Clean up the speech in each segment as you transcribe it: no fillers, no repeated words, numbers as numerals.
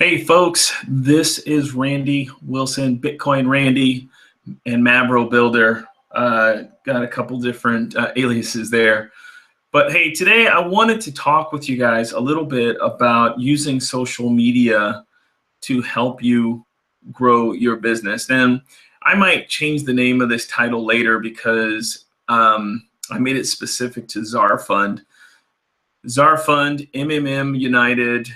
Hey folks, this is Randy Wilson, Bitcoin Randy and Mavro Builder. Got a couple different aliases there. But hey, today I wanted to talk with you guys a little bit about using social media to help you grow your business. And I might change the name of this title later because I made it specific to ZarFund. ZarFund, MMM United,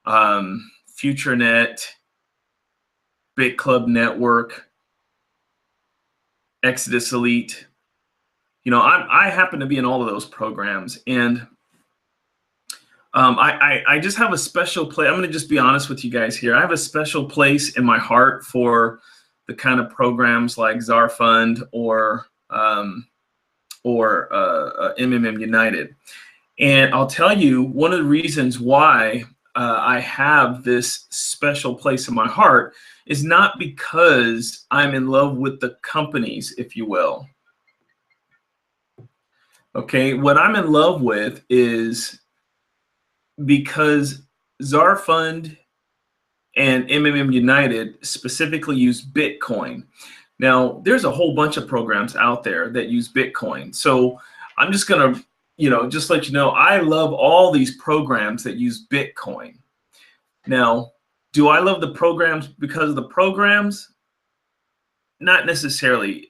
FutureNet, Big Club Network, Exodus Elite. You know, I happen to be in all of those programs, and I just have a special place. I'm going to just be honest with you guys here. I have a special place in my heart for the kind of programs like ZarFund or MMM United. And I'll tell you, one of the reasons why I have this special place in my heart is not because I'm in love with the companies, if you will. Okay, what I'm in love with is because ZarFund and MMM United specifically use Bitcoin. Now, there's a whole bunch of programs out there that use Bitcoin. So I'm just going to just let you know, I love all these programs that use Bitcoin. Now, do I love the programs because of the programs? Not necessarily.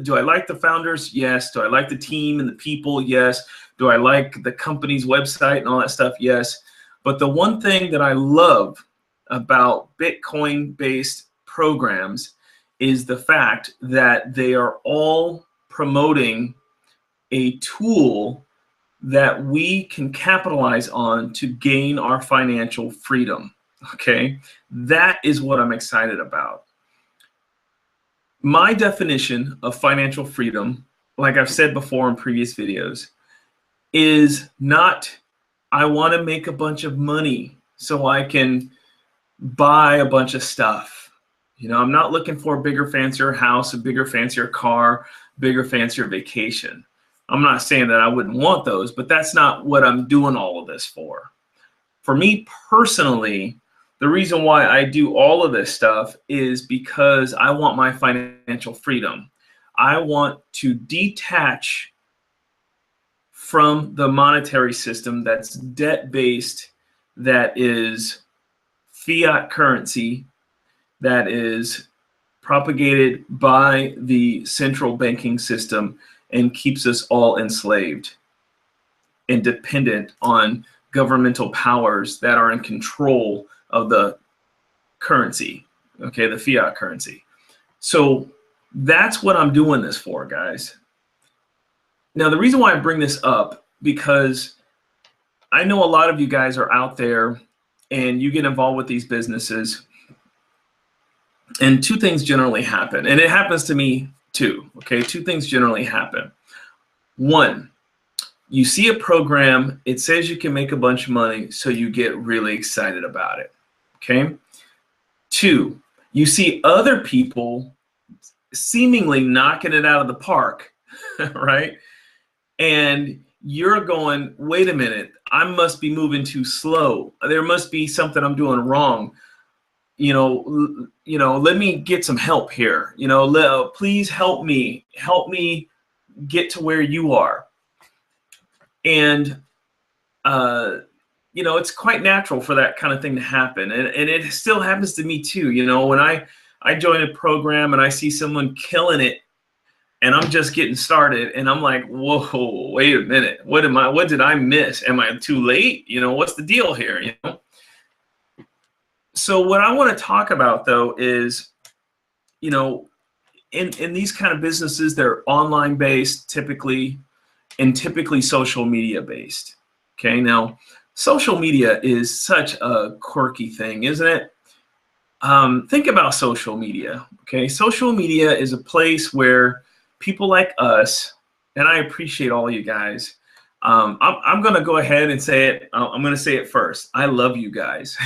Do I like the founders? Yes. Do I like the team and the people? Yes. Do I like the company's website and all that stuff? Yes. But the one thing that I love about Bitcoin-based programs is the fact that they are all promoting a tool that we can capitalize on to gain our financial freedom. Okay, that is what I'm excited about. My definition of financial freedom, like I've said before in previous videos, is not I want to make a bunch of money so I can buy a bunch of stuff. You know, I'm not looking for a bigger, fancier house, a bigger, fancier car, bigger, fancier vacation. I'm not saying that I wouldn't want those, but that's not what I'm doing all of this for. For me personally, the reason why I do all of this stuff is because I want my financial freedom. I want to detach from the monetary system that's debt-based, that is fiat currency, that is propagated by the central banking system and keeps us all enslaved and dependent on governmental powers that are in control of the currency, okay, the fiat currency. So that's what I'm doing this for, guys. Now, the reason why I bring this up, because I know a lot of you guys are out there and you get involved with these businesses, and two things generally happen, and it happens to me too, okay? Two things generally happen. One, you see a program, it says you can make a bunch of money, so you get really excited about it, okay? Two, you see other people seemingly knocking it out of the park, right? And you're going, wait a minute, I must be moving too slow. There must be something I'm doing wrong. You know, let me get some help here. You know, please help me get to where you are. And, you know, it's quite natural for that kind of thing to happen. And it still happens to me too. You know, when I join a program and I see someone killing it and I'm just getting started and I'm like, whoa, wait a minute. What did I miss? Am I too late? You know, what's the deal here? You know? So what I want to talk about though is, you know, in these kind of businesses, they're online based typically, and typically social media based. Okay, now social media is such a quirky thing, isn't it? Think about social media. Okay, social media is a place where people like us, and I appreciate all you guys. I'm going to go ahead and say it. I'm going to say it first. I love you guys.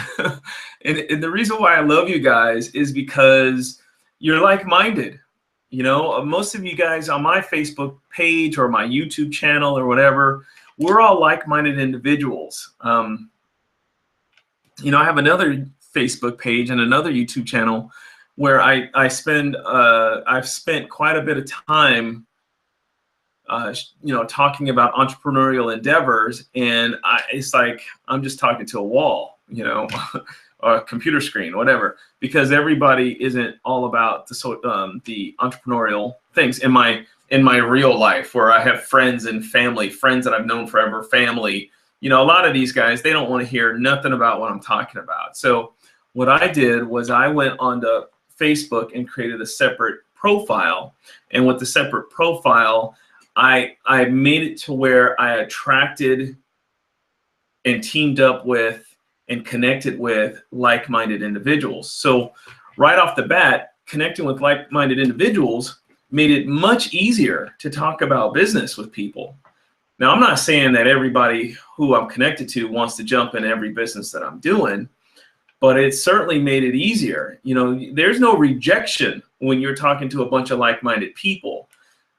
and the reason why I love you guys is because you're like-minded. You know, most of you guys on my Facebook page or my YouTube channel or whatever, we're all like-minded individuals. You know, I have another Facebook page and another YouTube channel where I've spent quite a bit of time, you know, talking about entrepreneurial endeavors, and it's like I'm just talking to a wall, you know, or a computer screen, whatever, because everybody isn't all about the entrepreneurial things in my real life, where I have friends and family, friends that I've known forever, family. You know, a lot of these guys, they don't want to hear nothing about what I'm talking about. So what I did was I went onto Facebook and created a separate profile. And with the separate profile, I made it to where I attracted and teamed up with and connected with like-minded individuals. So right off the bat, connecting with like-minded individuals made it much easier to talk about business with people. Now, I'm not saying that everybody who I'm connected to wants to jump in every business that I'm doing, but it certainly made it easier. You know, there's no rejection when you're talking to a bunch of like-minded people.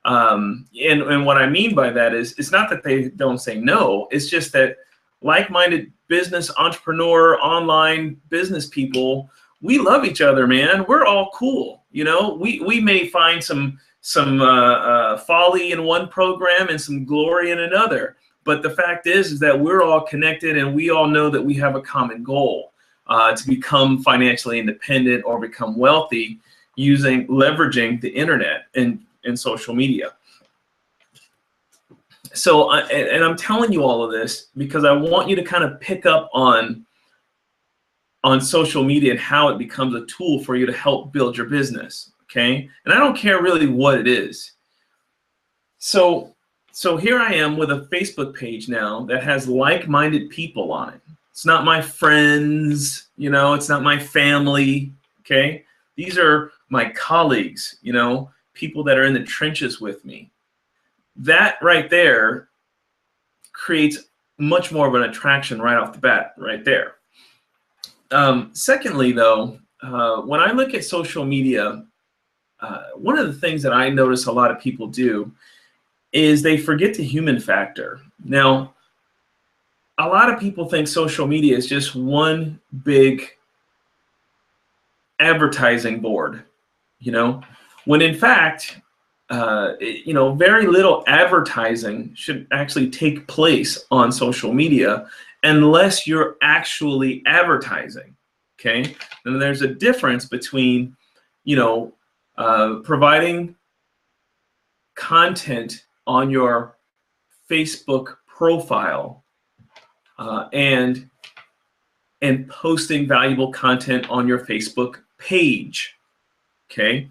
And what I mean by that is, it's not that they don't say no, it's just that like-minded business, entrepreneur, online business people, we love each other, man. We're all cool. You know, we may find some folly in one program and some glory in another. But the fact is that we're all connected, and we all know that we have a common goal to become financially independent or become wealthy leveraging the internet and social media. So, and I'm telling you all of this because I want you to kind of pick up on social media and how it becomes a tool for you to help build your business. Okay, and I don't care really what it is. So here I am with a Facebook page now that has like-minded people on it. It's not my friends, you know, it's not my family, okay? These are my colleagues, you know, people that are in the trenches with me. That right there creates much more of an attraction right off the bat, right there. Secondly, though, when I look at social media, one of the things that I notice a lot of people do is they forget the human factor. Now, a lot of people think social media is just one big advertising board, you know, when in fact, you know, very little advertising should actually take place on social media unless you're actually advertising, okay? And there's a difference between, you know, providing content on your Facebook profile and posting valuable content on your Facebook page, okay?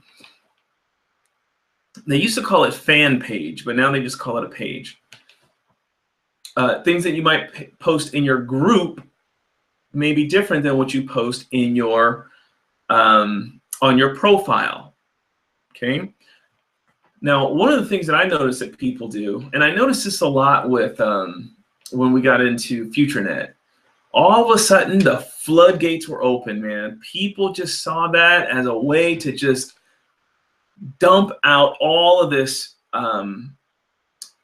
They used to call it fan page, but now they just call it a page. Things that you might post in your group may be different than what you post in your on your profile. Okay. Now, one of the things that I notice that people do, and I noticed this a lot with when we got into FutureNet, all of a sudden the floodgates were open, man. People just saw that as a way to just dump out all of this,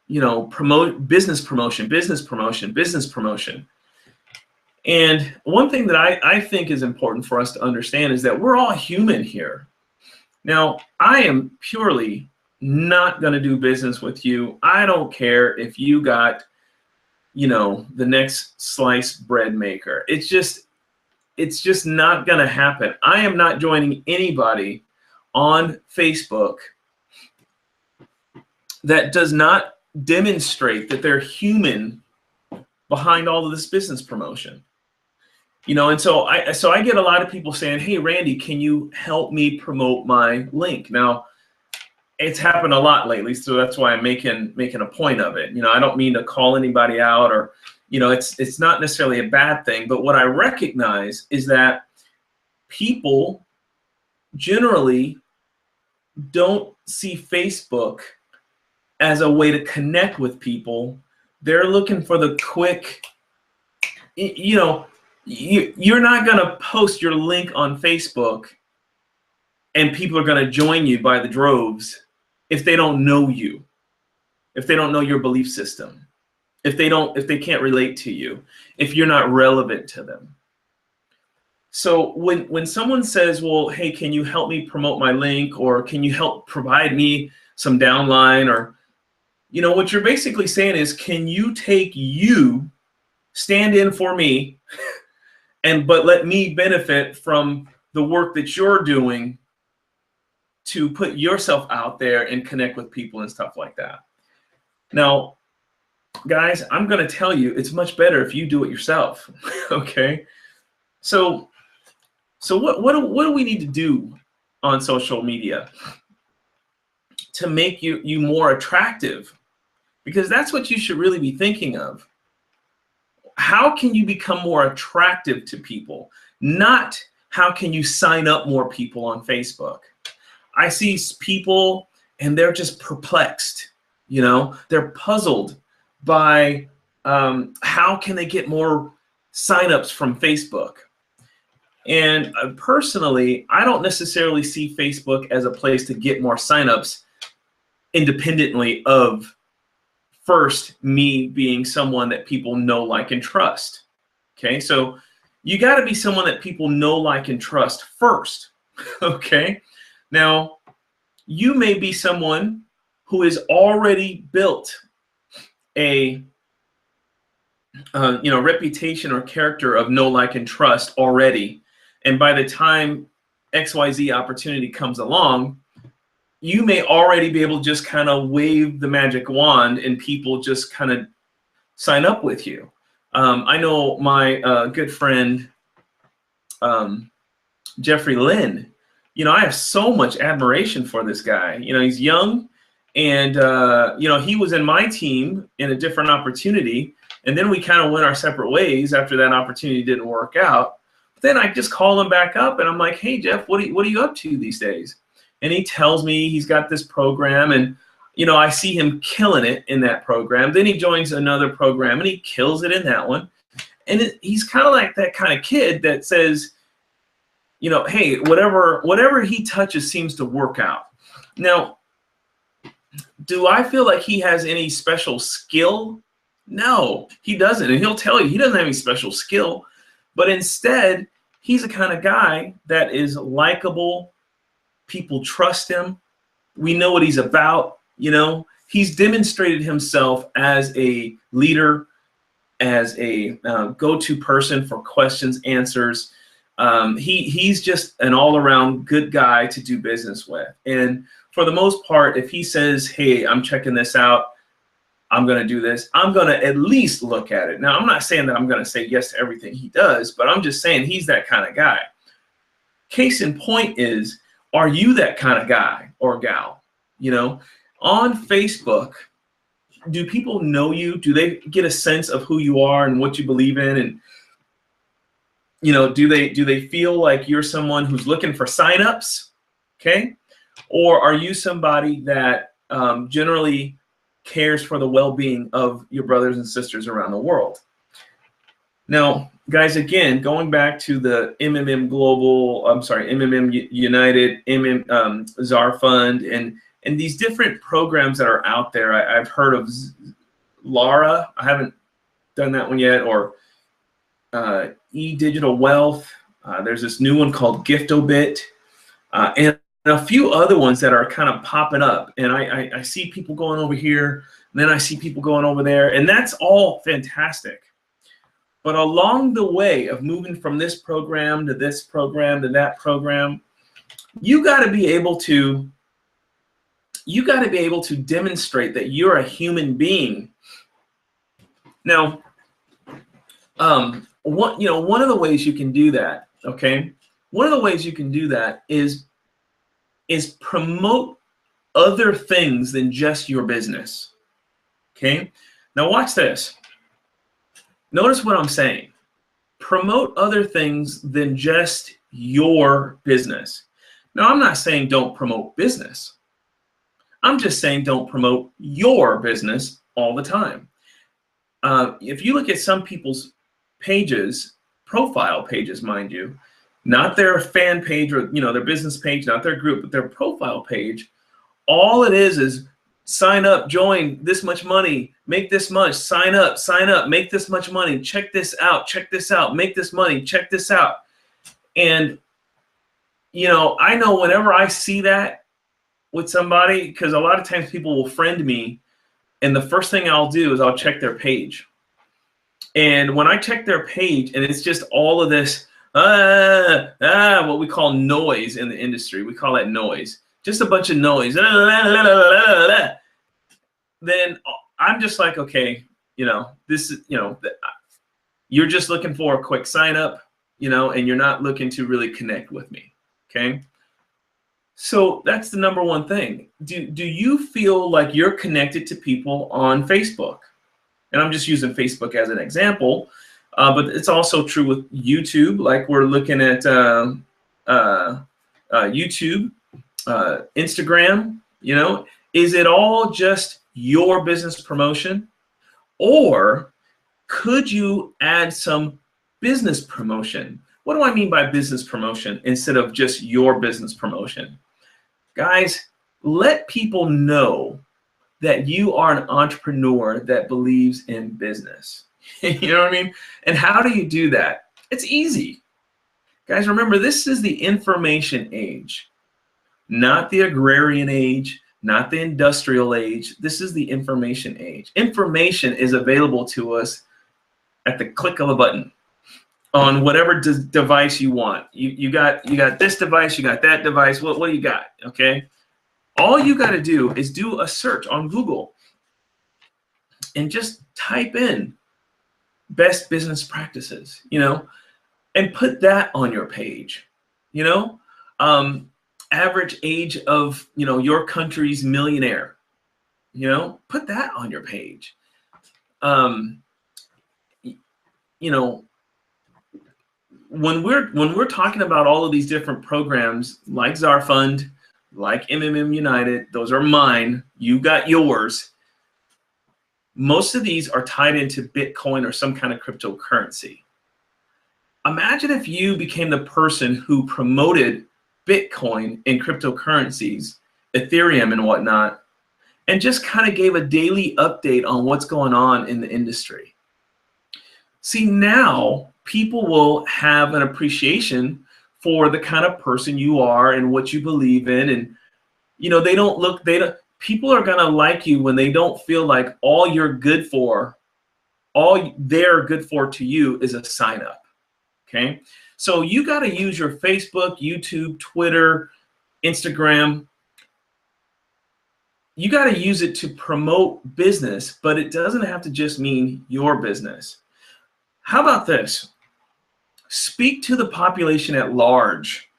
you know, business promotion. And one thing that I think is important for us to understand is that we're all human here. Now, I am purely not going to do business with you. I don't care if you got, you know, the next sliced bread maker. It's just not going to happen. I am not joining anybody on Facebook that does not demonstrate that they're human behind all of this business promotion. You know, and so I get a lot of people saying, hey, Randy, can you help me promote my link? Now, it's happened a lot lately, so that's why I'm making a point of it. You know, I don't mean to call anybody out, or, you know, it's not necessarily a bad thing, but what I recognize is that people generally don't see Facebook as a way to connect with people. They're looking for the quick, you know, you're not going to post your link on Facebook and people are going to join you by the droves if they don't know you, if they don't know your belief system, if they can't relate to you, if you're not relevant to them. So when someone says, well, hey, can you help me promote my link, or can you help provide me some downline, or, you know, what you're basically saying is, can you take you, stand in for me, but let me benefit from the work that you're doing to put yourself out there and connect with people and stuff like that. Now, guys, I'm going to tell you, it's much better if you do it yourself. Okay. So what do we need to do on social media to make you more attractive? Because that's what you should really be thinking of. How can you become more attractive to people? Not how can you sign up more people on Facebook? I see people and they're just perplexed. You know, they're puzzled by how can they get more signups from Facebook. And personally, I don't necessarily see Facebook as a place to get more signups independently of first me being someone that people know, like, and trust. Okay, so you got to be someone that people know, like, and trust first. Okay, now you may be someone who has already built a reputation or character of know, like, and trust already, and by the time XYZ opportunity comes along, you may already be able to just kind of wave the magic wand and people just kind of sign up with you. I know my good friend Jeffrey Lynn. You know, I have so much admiration for this guy. You know, he's young, and you know, he was in my team in a different opportunity, and then we kind of went our separate ways after that opportunity didn't work out. But then I just call him back up, and I'm like, hey, Jeff, what are you up to these days? And he tells me he's got this program, and, you know, I see him killing it in that program. Then he joins another program and he kills it in that one. And he's kind of like that kind of kid that says, you know, hey, whatever he touches seems to work out. Now, do I feel like he has any special skill? No, he doesn't. And he'll tell you he doesn't have any special skill, but instead he's the kind of guy that is likable. People trust him. We know what he's about. You know, he's demonstrated himself as a leader, as a go-to person for questions, answers. He's just an all-around good guy to do business with. And for the most part, if he says, hey, I'm checking this out, I'm going to do this, I'm going to at least look at it. Now, I'm not saying that I'm going to say yes to everything he does, but I'm just saying he's that kind of guy. Case in point is, are you that kind of guy or gal? You know, on Facebook, do people know you? Do they get a sense of who you are and what you believe in? And, you know, do they feel like you're someone who's looking for signups? Okay. Or are you somebody that generally cares for the well-being of your brothers and sisters around the world? Now, guys, again, going back to the MMM United, ZarFund, and these different programs that are out there. I've heard of Lara. I haven't done that one yet. Or eDigital Wealth. There's this new one called Giftobit, and a few other ones that are kind of popping up. And I see people going over here, and then I see people going over there, and that's all fantastic. But along the way of moving from this program to this program to that program, you got to be able to demonstrate that you're a human being. Now, one of the ways you can do that, okay? One of the ways you can do that is promote other things than just your business. Okay? Now watch this. Notice what I'm saying. Promote other things than just your business. Now, I'm not saying don't promote business. I'm just saying don't promote your business all the time. If you look at some people's pages, profile pages, mind you, not their fan page or their business page, not their group, but their profile page, all it is sign up, join, this much money, make this much, sign up, make this much money, check this out, make this money, check this out. And, you know, I know whenever I see that with somebody, because a lot of times people will friend me, and the first thing I'll do is I'll check their page. And when I check their page and it's just all of this, what we call noise in the industry, we call that noise, just a bunch of noise, then I'm just like, okay, you know, this is, you know, you're just looking for a quick sign up, you know, and you're not looking to really connect with me, okay? So that's the number one thing. Do you feel like you're connected to people on Facebook? And I'm just using Facebook as an example, but it's also true with YouTube. Like we're looking at YouTube, Instagram, you know, is it all just your business promotion? Or could you add some business promotion? What do I mean by business promotion instead of just your business promotion? Guys, let people know that you are an entrepreneur that believes in business. You know what I mean? And how do you do that? It's easy. Guys, remember, this is the information age, not the agrarian age, not the industrial age. This is the information age. Information is available to us at the click of a button on whatever device you want. You got this device, you got that device. What do you got? Okay. All you got to do is do a search on Google and just type in best business practices, you know, and put that on your page, you know. Average age of, you know, your country's millionaire, you know, put that on your page. You know, when we're talking about all of these different programs like ZarFund, like MMM United, those are mine, you got yours. Most of these are tied into Bitcoin or some kind of cryptocurrency. Imagine if you became the person who promoted Bitcoin and cryptocurrencies, Ethereum and whatnot, and just kind of gave a daily update on what's going on in the industry. See, now people will have an appreciation for the kind of person you are and what you believe in. And, you know, people are going to like you when they don't feel like all you're good for, all they're good for to you is a sign up. Okay. So you got to use your Facebook, YouTube, Twitter, Instagram. You got to use it to promote business, but it doesn't have to just mean your business. How about this? Speak to the population at large,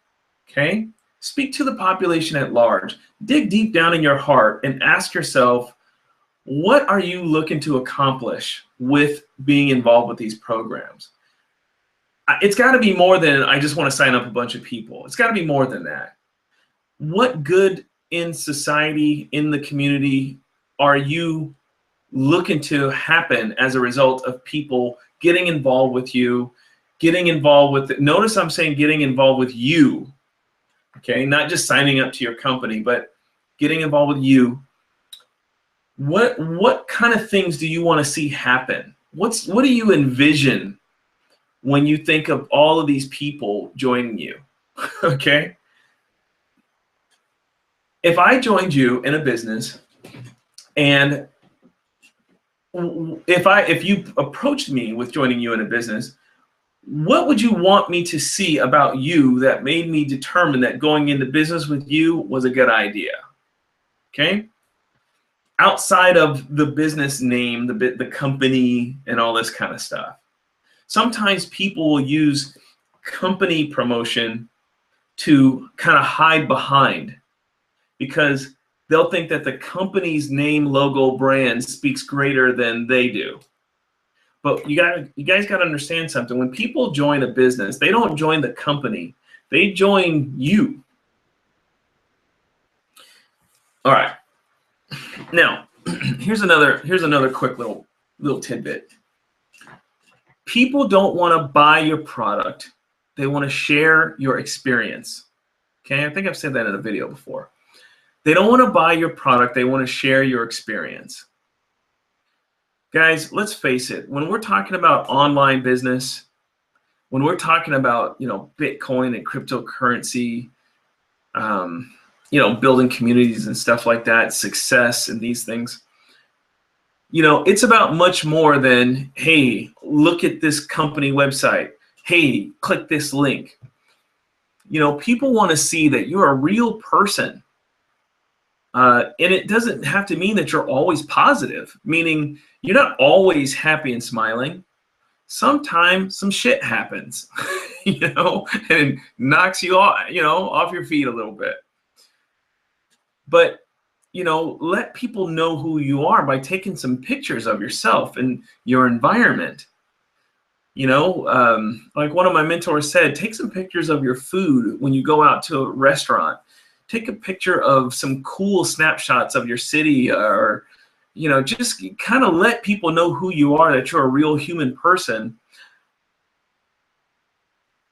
okay? Speak to the population at large. Dig deep down in your heart and ask yourself, what are you looking to accomplish with being involved with these programs? It's got to be more than I just want to sign up a bunch of people. It's got to be more than that. What good in society, in the community, are you looking to happen as a result of people getting involved with you, getting involved with it? Notice I'm saying getting involved with you, okay? Not just signing up to your company, but getting involved with you. What kind of things do you want to see happen? What do you envision when you think of all of these people joining you? Okay? If I joined you in a business, and if you approached me with joining you in a business, what would you want me to see about you that made me determine that going into business with you was a good idea? Okay? Outside of the business name, the company, and all this kind of stuff. Sometimes people will use company promotion to kind of hide behind, because they'll think that the company's name, logo, brand speaks greater than they do. But you guys got to understand something. When people join a business, they don't join the company. They join you. All right. Now, here's another quick little tidbit. People don't want to buy your product. They want to share your experience. Okay, I think I've said that in a video before. They don't want to buy your product. They want to share your experience. Guys, let's face it. When we're talking about online business, when we're talking about, Bitcoin and cryptocurrency, building communities and stuff like that, success and these things, it's about much more than, hey, look at this company website. Hey, click this link. People want to see that you're a real person. And it doesn't have to mean that you're always positive, meaning you're not always happy and smiling. Sometimes some shit happens, and knocks you off, off your feet a little bit. But, let people know who you are by taking some pictures of yourself and your environment. Like one of my mentors said, take some pictures of your food when you go out to a restaurant. Take a picture of some cool snapshots of your city, or, just kind of let people know who you are, that you're a real human person.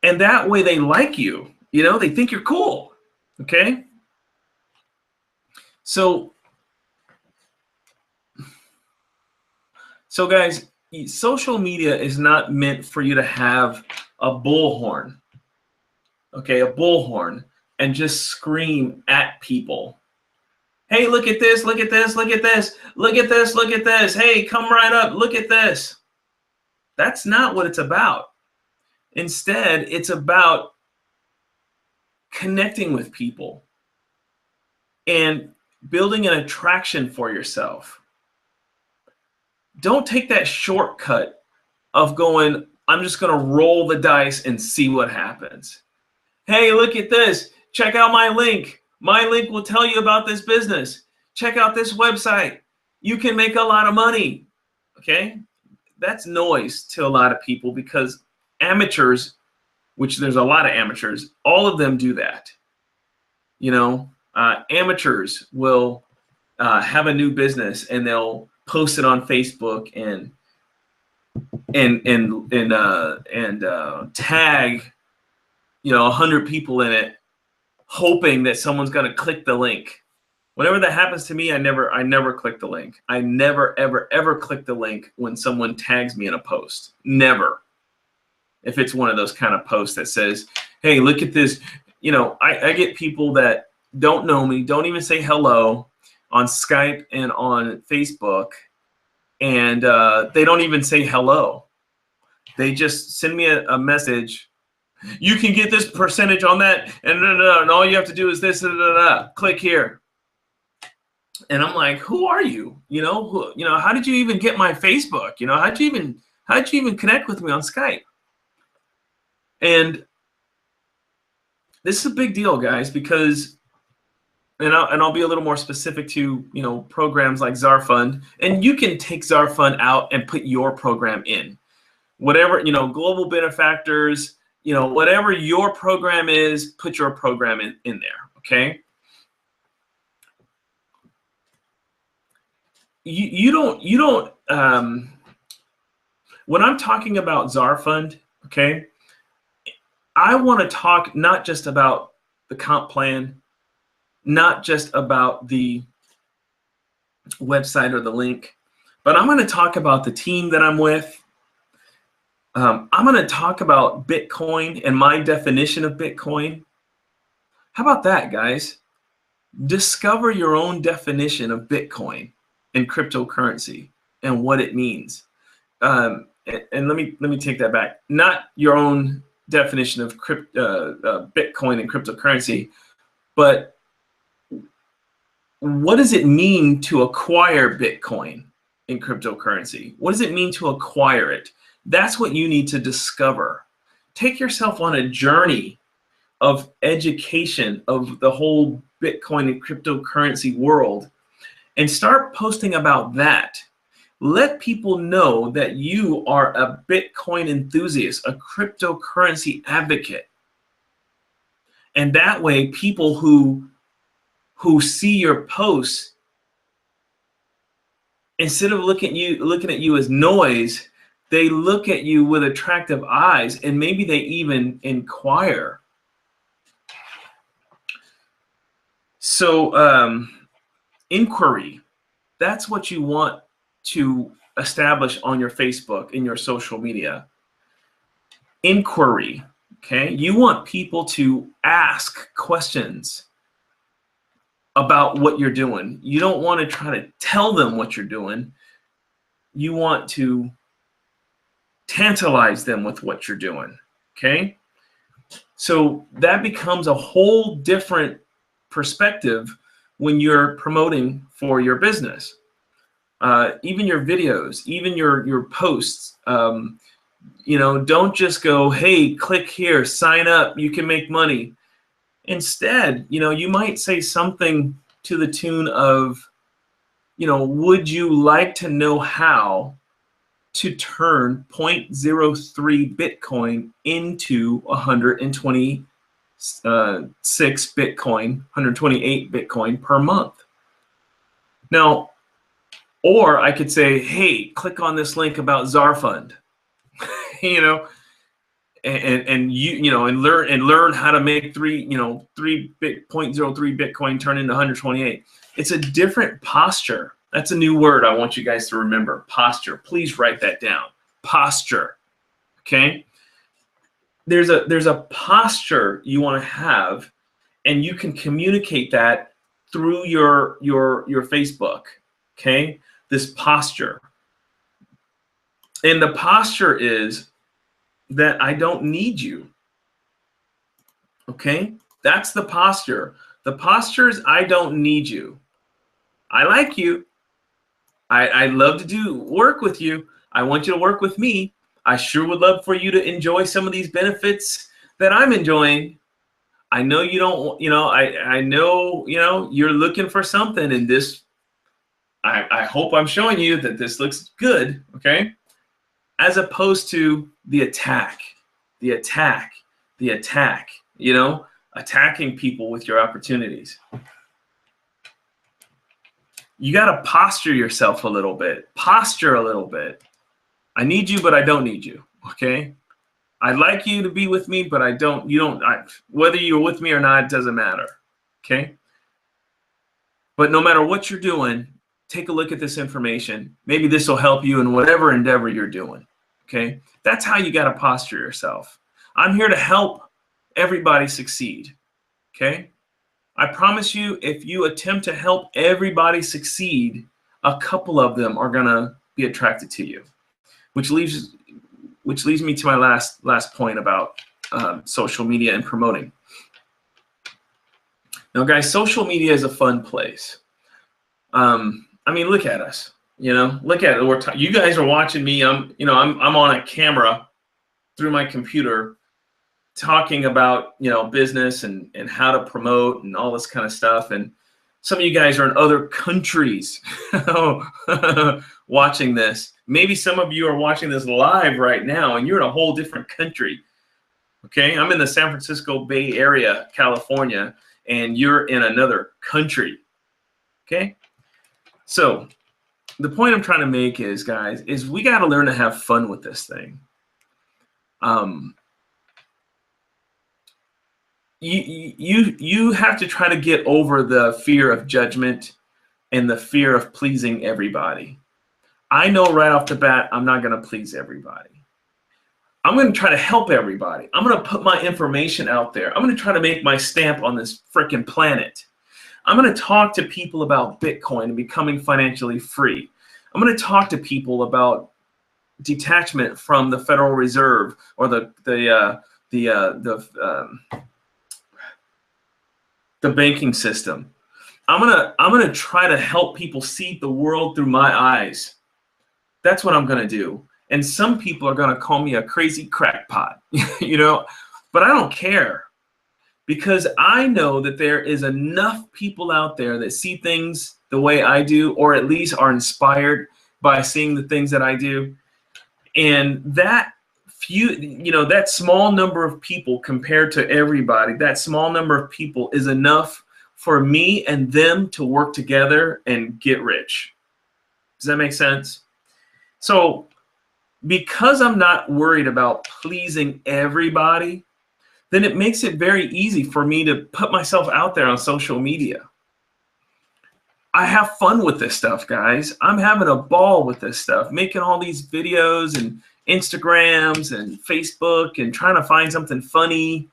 And that way they like you, they think you're cool. Okay. So guys, social media is not meant for you to have a bullhorn. Okay. A bullhorn. And just scream at people. Hey, look at this, look at this, look at this, look at this, look at this. Hey, come right up, look at this. That's not what it's about. Instead, it's about connecting with people and building an attraction for yourself. Don't take that shortcut of going, I'm just going to roll the dice and see what happens. Hey, look at this. Check out my link. My link will tell you about this business. Check out this website. You can make a lot of money. Okay? That's noise to a lot of people, because amateurs, which there's a lot of amateurs, all of them do that. Amateurs will have a new business and they'll post it on Facebook and tag 100 people in it, hoping that someone's going to click the link. Whenever that happens to me, I never click the link. I never, ever click the link when someone tags me in a post. Never. If it's one of those kind of posts that says, hey, look at this. I get people that don't know me, don't even say hello on Skype and on Facebook, and they don't even say hello. They just send me a message. You can get this percentage on that, and all you have to do is this, click here. And I'm like, who are you? How did you even get my Facebook? How'd you even connect with me on Skype? And this is a big deal, guys, because, and I'll be a little more specific to, programs like ZarFund, and you can take ZarFund out and put your program in. Whatever, global benefactors, whatever your program is, put your program in there, okay? You don't, when I'm talking about ZarFund, okay, I want to talk not just about the comp plan, not just about the website or the link, but I'm going to talk about the team that I'm with. I'm going to talk about Bitcoin and my definition of Bitcoin. How about that, guys? Discover your own definition of Bitcoin and cryptocurrency and what it means. And let me take that back. Not your own definition of Bitcoin and cryptocurrency, but what does it mean to acquire Bitcoin in cryptocurrency? What does it mean to acquire it? That's what you need to discover. Take yourself on a journey of education of the whole Bitcoin and cryptocurrency world and start posting about that. Let people know that you are a Bitcoin enthusiast, a cryptocurrency advocate. And that way, people who see your posts, instead of looking at you as noise, they look at you with attractive eyes, and maybe they even inquire. So inquiry, that's what you want to establish on your Facebook, in your social media. inquiry. Okay, you want people to ask questions about what you're doing. You don't want to try to tell them what you're doing. You want to tantalize them with what you're doing. Okay, so that becomes a whole different perspective when you're promoting for your business. Even your videos, even your posts, you know, don't just go, hey, click here, sign up, you can make money. Instead, you know, you might say something to the tune of, you know, would you like to know how to turn 0.03 Bitcoin into 126 Bitcoin, 128 Bitcoin per month? Now, or I could say, hey, click on this link about ZarFund, you know, and learn how to make 0.03 Bitcoin turn into 128. It's a different posture. That's a new word I want you guys to remember. Posture. Please write that down. Posture. Okay. There's a posture you want to have, and you can communicate that through your Facebook. Okay. This posture. And the posture is that I don't need you. Okay? That's the posture. The posture is I don't need you. I like you. I love to do work with you. I want you to work with me. I sure would love for you to enjoy some of these benefits that I'm enjoying. I know you don't, you know, I know, you know, you're looking for something in this. I hope I'm showing you that this looks good, okay? As opposed to the attack, you know, attacking people with your opportunities. You got to posture yourself a little bit, posture a little bit. I need you, but I don't need you, okay? I'd like you to be with me, but whether you're with me or not, it doesn't matter, okay? But no matter what you're doing, take a look at this information. Maybe this will help you in whatever endeavor you're doing. Okay, that's how you got to posture yourself. I'm here to help everybody succeed. Okay, I promise you, if you attempt to help everybody succeed, a couple of them are gonna be attracted to you, which leads me to my last point about social media and promoting. Now, guys, social media is a fun place. I mean, look at us. You know, look at it. You guys are watching me. I'm on a camera through my computer talking about, you know, business and how to promote and all this kind of stuff. And some of you guys are in other countries watching this. Maybe some of you are watching this live right now and you're in a whole different country. Okay, I'm in the San Francisco Bay Area, California, and you're in another country. Okay, so the point I'm trying to make is, guys, is we got to learn to have fun with this thing. You have to try to get over the fear of judgment and the fear of pleasing everybody. I know right off the bat, I'm not going to please everybody. I'm going to try to help everybody. I'm going to put my information out there. I'm going to try to make my stamp on this freaking planet. I'm going to talk to people about Bitcoin and becoming financially free. I'm going to talk to people about detachment from the Federal Reserve or the banking system. I'm gonna try to help people see the world through my eyes. That's what I'm gonna do. And some people are gonna call me a crazy crackpot, you know, but I don't care. Because I know that there is enough people out there that see things the way I do, or at least are inspired by seeing the things that I do. And that that small number of people compared to everybody, that small number of people is enough for me and them to work together and get rich. Does that make sense? So because I'm not worried about pleasing everybody, then it makes it very easy for me to put myself out there on social media. I have fun with this stuff, guys. I'm having a ball with this stuff, making all these videos Instagrams and Facebook and trying to find something funny,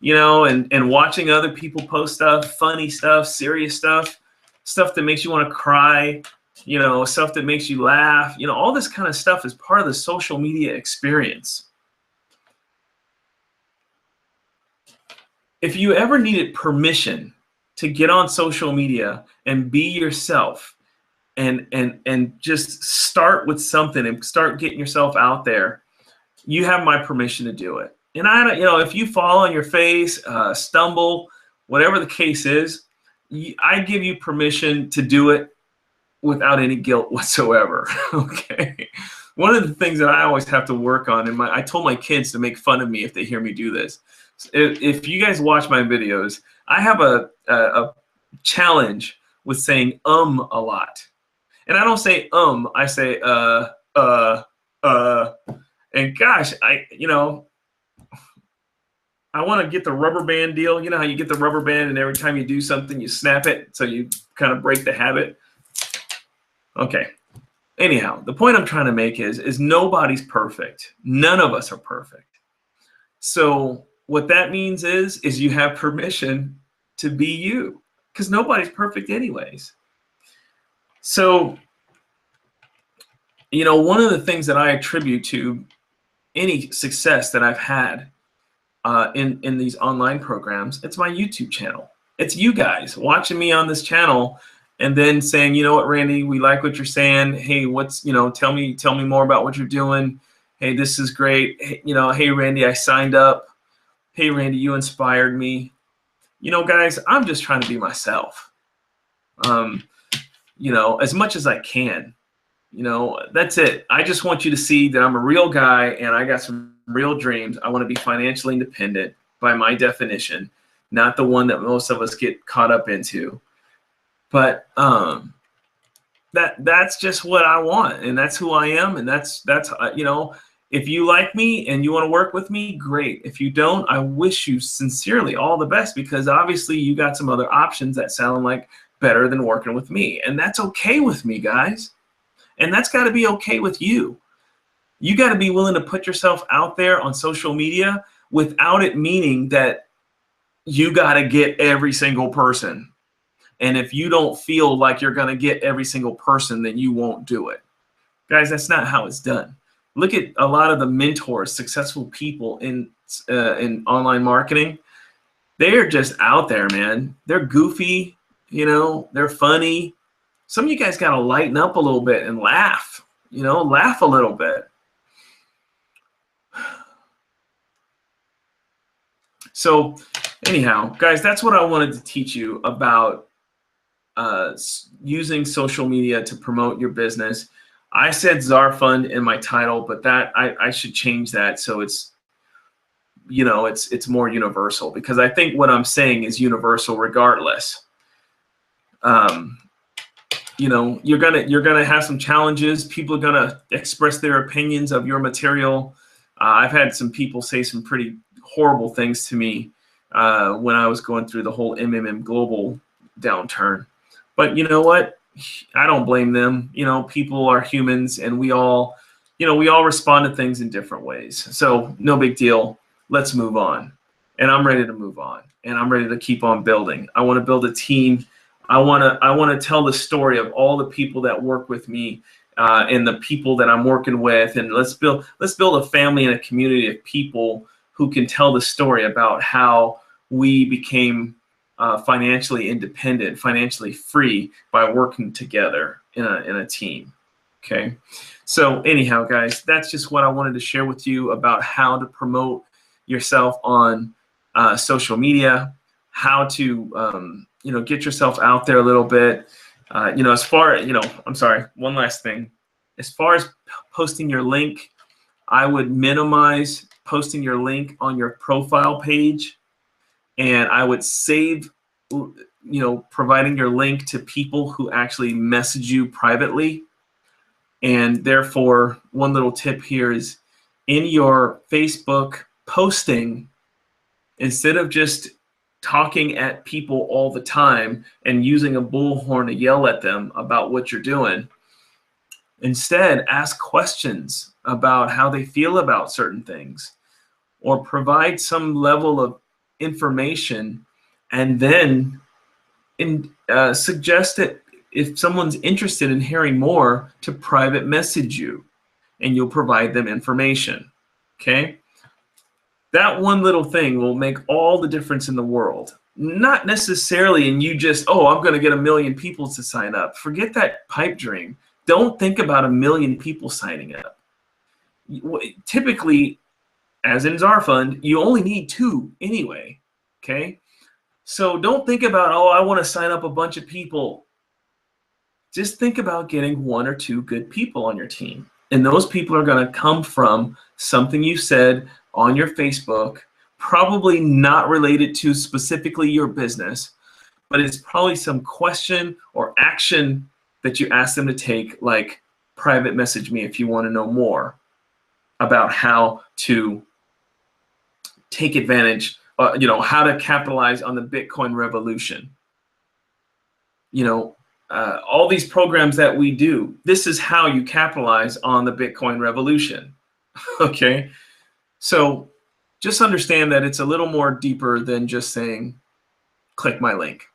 you know, and watching other people post stuff, funny stuff, serious stuff, stuff that makes you want to cry, you know, stuff that makes you laugh, you know, all this kind of stuff is part of the social media experience. If you ever needed permission to get on social media and be yourself and just start with something and start getting yourself out there, you have my permission to do it. And I don't, you know, if you fall on your face, stumble, whatever the case is, I give you permission to do it without any guilt whatsoever. Okay. One of the things that I always have to work on, and I told my kids to make fun of me if they hear me do this. If you guys watch my videos, I have a challenge with saying a lot. And I don't say I say and gosh, you know, I want to get the rubber band deal. You know how you get the rubber band and every time you do something, you snap it, so you kind of break the habit. Okay. Anyhow, the point I'm trying to make is nobody's perfect. None of us are perfect. So what that means is you have permission to be you, because nobody's perfect anyways. So, you know, one of the things that I attribute to any success that I've had in these online programs, it's my YouTube channel. It's you guys watching me on this channel and then saying, you know what, Randy, we like what you're saying. Hey, what's, you know, tell me more about what you're doing. Hey, this is great. Hey, you know, hey, Randy, I signed up. Hey, Randy, you inspired me. You know, guys, I'm just trying to be myself, you know, as much as I can. You know, that's it. I just want you to see that I'm a real guy and I got some real dreams. I want to be financially independent by my definition, not the one that most of us get caught up into. But that's just what I want, and that's who I am, and that's you know, if you like me and you want to work with me, great. If you don't, I wish you sincerely all the best, because obviously you got some other options that sound like better than working with me, and that's okay with me, guys. And that's got to be okay with you. You got to be willing to put yourself out there on social media without it meaning that you got to get every single person. And if you don't feel like you're going to get every single person, then you won't do it. Guys, that's not how it's done. Look at a lot of the mentors, successful people in online marketing. They're just out there, man. They're goofy, you know, they're funny. Some of you guys got to lighten up a little bit and laugh, you know, laugh a little bit. So anyhow, guys, that's what I wanted to teach you about using social media to promote your business. I said ZarFund in my title, but that I should change that so it's, you know, it's more universal, because I think what I'm saying is universal regardless. You know, you're gonna have some challenges. People are gonna express their opinions of your material. I've had some people say some pretty horrible things to me when I was going through the whole MMM global downturn. But you know what? I don't blame them. You know, people are humans, and we all, you know, we all respond to things in different ways. So no big deal. Let's move on. And I'm ready to move on, and I'm ready to keep on building. I want to build a team. I want to tell the story of all the people that work with me and the people that I'm working with, and let's build a family and a community of people who can tell the story about how we became financially independent, financially free by working together in a team. Okay. So anyhow, guys, that's just what I wanted to share with you about how to promote yourself on social media, how to you know, get yourself out there a little bit. You know, as far, you know, I'm sorry, one last thing. As far as posting your link, I would minimize posting your link on your profile page, and I would save, you know, providing your link to people who actually message you privately. And therefore, one little tip here is, in your Facebook posting, instead of just talking at people all the time and using a bullhorn to yell at them about what you're doing, instead ask questions about how they feel about certain things, or provide some level of information, and then suggest that if someone's interested in hearing more, to private message you, and you'll provide them information. Okay? That one little thing will make all the difference in the world. Not necessarily in you just, oh, I'm going to get 1 million people to sign up. Forget that pipe dream. Don't think about 1 million people signing up. Typically, as in ZarFund, you only need 2 anyway. Okay? So don't think about, oh, I want to sign up a bunch of people. Just think about getting 1 or 2 good people on your team. And those people are going to come from something you said on your Facebook, probably not related to specifically your business, but it's probably some question or action that you ask them to take, like private message me if you want to know more about how to take advantage, how to capitalize on the Bitcoin revolution. All these programs that we do, this is how you capitalize on the Bitcoin revolution. Okay? So just understand that it's a little more deeper than just saying, click my link.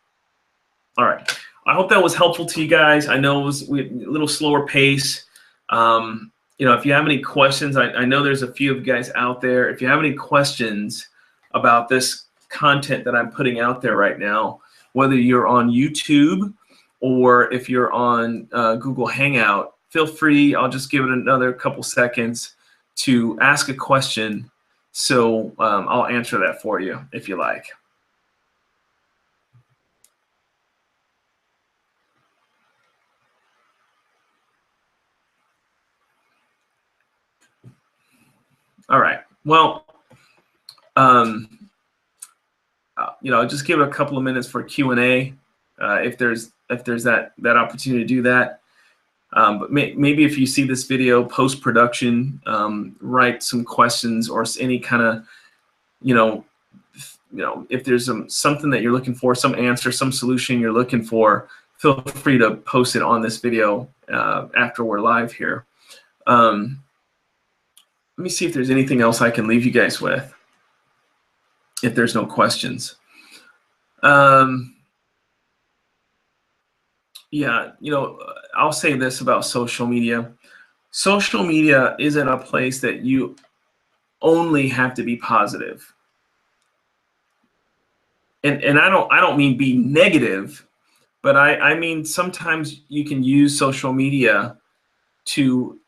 All right. I hope that was helpful to you guys. I know it was a little slower pace. If you have any questions, I know there's a few of you guys out there. If you have any questions about this content that I'm putting out there right now, whether you're on YouTube or if you're on Google Hangout, feel free. I'll just give it another couple seconds to ask a question. So I'll answer that for you if you like. All right. Well, just give it a couple of minutes for Q&A if there's that opportunity to do that. But maybe if you see this video post-production, write some questions or any kind of, if there's something that you're looking for, some answer, some solution you're looking for, feel free to post it on this video after we're live here. Let me see if there's anything else I can leave you guys with, if there's no questions. Yeah, I'll say this about social media. Social media isn't a place that you only have to be positive. And I don't mean be negative, but I mean sometimes you can use social media to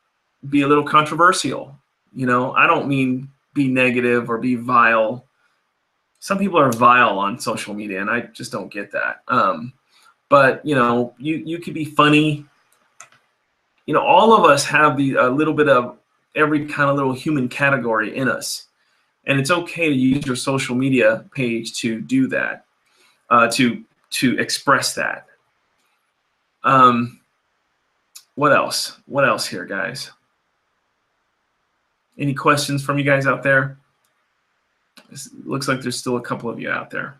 be a little controversial. I don't mean be negative or be vile. Some people are vile on social media, and I just don't get that. But you could be funny. All of us have a little bit of every kind of little human category in us, and it's okay to use your social media page to do that, to express that. What else? What else here, guys? Any questions from you guys out there? It looks like there's still a couple of you out there.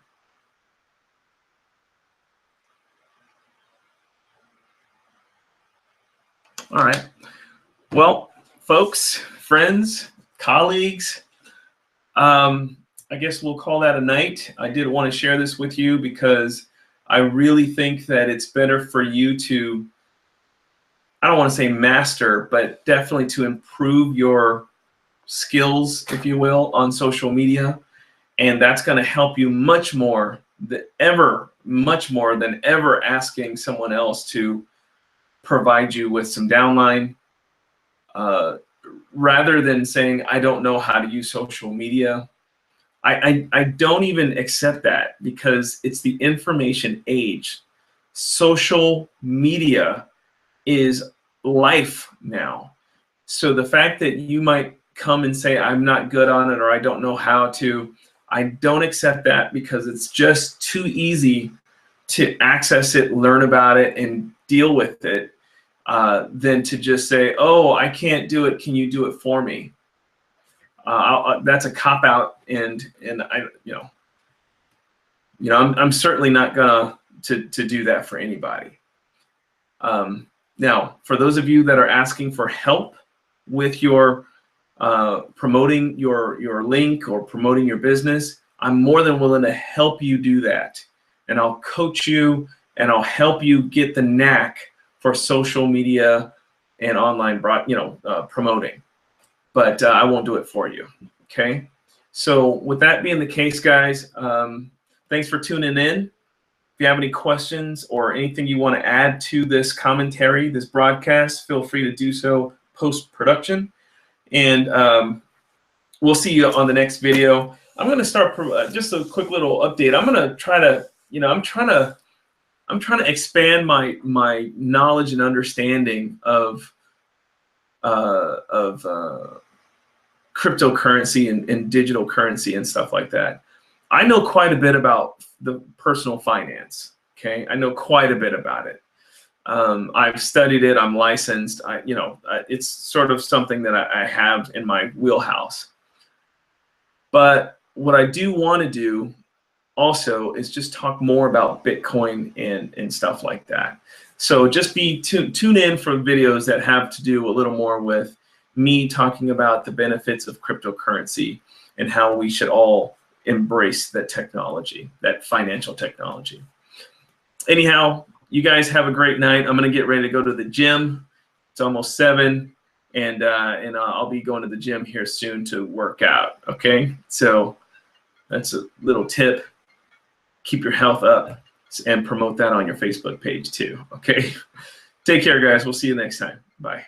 All right. Well, folks, friends, colleagues, I guess we'll call that a night. I did want to share this with you because I really think that it's better for you to, I don't want to say master, but definitely to improve your skills, if you will, on social media. And that's going to help you much more than ever asking someone else to provide you with some downline, rather than saying, I don't know how to use social media. I don't even accept that, because it's the information age. Social media is life now. So the fact that you might come and say, I'm not good on it, or I don't know how to, I don't accept that, because it's just too easy to access it, learn about it, and deal with it, than to just say, oh, I can't do it, can you do it for me? That's a cop-out, and I'm certainly not gonna to do that for anybody. Now, for those of you that are asking for help with your promoting your link or promoting your business, I'm more than willing to help you do that. And I'll coach you and I'll help you get the knack for social media and online promoting. But I won't do it for you. Okay. So with that being the case, guys, thanks for tuning in. If you have any questions or anything you want to add to this commentary, this broadcast, feel free to do so post-production. And we'll see you on the next video. I'm going to start just a quick little update. I'm going to try to, I'm trying to expand my knowledge and understanding of cryptocurrency and digital currency and stuff like that. I know quite a bit about the personal finance. Okay, I know quite a bit about it. I've studied it. I'm licensed. It's sort of something that I have in my wheelhouse. But what I do want to do also is just talk more about Bitcoin and stuff like that. So just tune in for videos that have to do a little more with me talking about the benefits of cryptocurrency and how we should all embrace that technology, that financial technology. Anyhow, you guys have a great night. I'm going to get ready to go to the gym. It's almost 7, and I'll be going to the gym here soon to work out. Okay, so that's a little tip. Keep your health up and promote that on your Facebook page too. Okay, take care, guys. We'll see you next time. Bye.